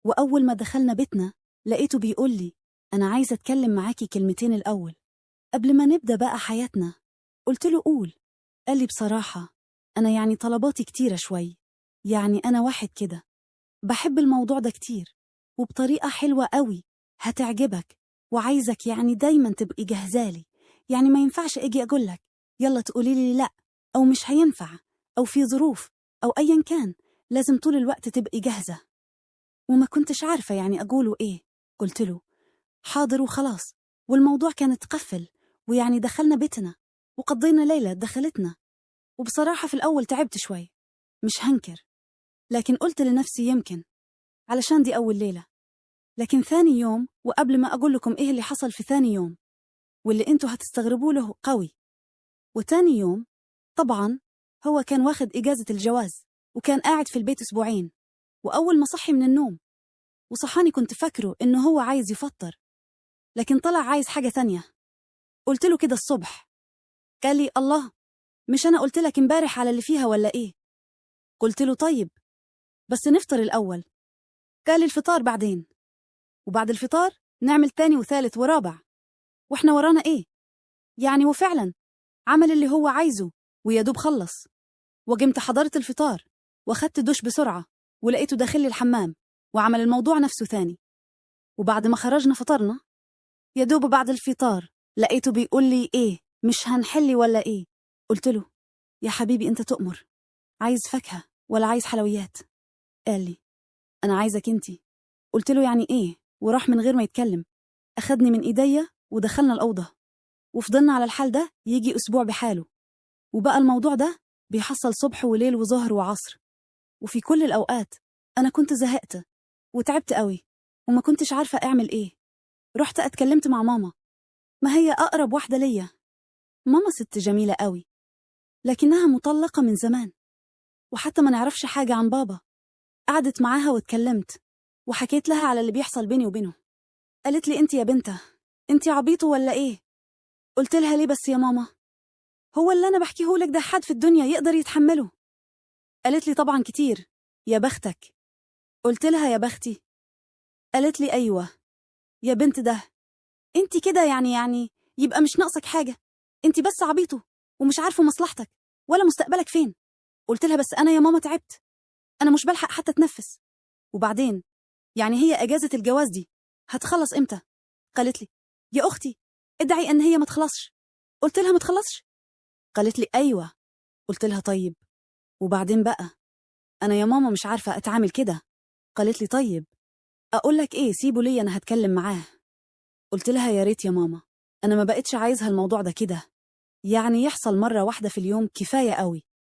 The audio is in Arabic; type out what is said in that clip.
وأول ما دخلنا بيتنا لقيته بيقول لي أنا عايزة أتكلم معاكي كلمتين الأول قبل ما نبدأ بقى حياتنا. قلت له قول. قال لي بصراحة أنا يعني طلباتي كتيرة شوي، يعني أنا واحد كده بحب الموضوع ده كتير وبطريقة حلوة قوي هتعجبك، وعايزك يعني دايما تبقي جهزالي، يعني ما ينفعش أجي أقولك يلا تقولي لي لأ أو مش هينفع أو في ظروف أو أيا كان، لازم طول الوقت تبقي جاهزة. وما كنتش عارفة يعني أقوله إيه. قلت له حاضر وخلاص، والموضوع كان اتقفل، ويعني دخلنا بيتنا وقضينا ليلة دخلتنا. وبصراحة في الأول تعبت شوي مش هنكر، لكن قلت لنفسي يمكن علشان دي أول ليلة. لكن ثاني يوم، وقبل ما أقول لكم إيه اللي حصل في ثاني يوم واللي أنتوا هتستغربوا له قوي، وتاني يوم طبعا هو كان واخد إجازة الجواز وكان قاعد في البيت أسبوعين. وأول ما صحي من النوم وصحاني كنت فاكره إنه هو عايز يفطر، لكن طلع عايز حاجة تانية. قلت له كده الصبح. قال لي الله، مش أنا قلت لك امبارح على اللي فيها ولا إيه؟ قلت له طيب بس نفطر الأول. قال لي الفطار بعدين، وبعد الفطار نعمل تاني وثالث ورابع، وإحنا ورانا إيه؟ يعني وفعلا عمل اللي هو عايزه ويدوب خلص. وقمت حضرت الفطار واخدت دش بسرعة ولقيته داخل لي الحمام وعمل الموضوع نفسه ثاني. وبعد ما خرجنا فطرنا، يدوب بعد الفطار لقيته بيقول لي إيه مش هنحلي ولا إيه؟ قلت له يا حبيبي أنت تؤمر، عايز فاكهة ولا عايز حلويات؟ قال لي أنا عايزك أنتي. قلت له يعني إيه؟ وراح من غير ما يتكلم أخدني من إيديا ودخلنا الأوضة، وفضلنا على الحال ده يجي أسبوع بحاله. وبقى الموضوع ده بيحصل صبح وليل وظهر وعصر، وفي كل الأوقات أنا كنت زهقت وتعبت قوي وما كنتش عارفة أعمل إيه. رحت أتكلمت مع ماما، ما هي أقرب واحدة ليا. ماما ست جميلة قوي لكنها مطلقة من زمان، وحتى ما نعرفش حاجة عن بابا. قعدت معاها واتكلمت وحكيت لها على اللي بيحصل بيني وبينه. قالت لي انت يا بنته انت عبيطة ولا ايه؟ قلت لها ليه بس يا ماما؟ هو اللي أنا بحكيه لك ده حد في الدنيا يقدر يتحمله؟ قالت لي طبعا كتير، يا بختك. قلت لها يا بختي؟ قالت لي أيوة يا بنت ده انت كده يعني يبقى مش ناقصك حاجة، انت بس عبيطة ومش عارفة مصلحتك ولا مستقبلك فين. قلت لها بس أنا يا ماما تعبت، أنا مش بلحق حتى تنفس، وبعدين يعني هي أجازة الجواز دي هتخلص إمتى؟ قالت لي يا أختي ادعي أن هي ما تخلصش. قلت لها ما تخلصش؟ قالت لي أيوة. قلت لها طيب وبعدين بقى أنا يا ماما مش عارفة أتعامل كده. قالت لي طيب أقول لك إيه، سيبه لي أنا هتكلم معاه. قلت لها يا ريت يا ماما، أنا ما بقتش عايزها الموضوع ده كده، يعني يحصل مرة واحدة في اليوم كفاية قوي.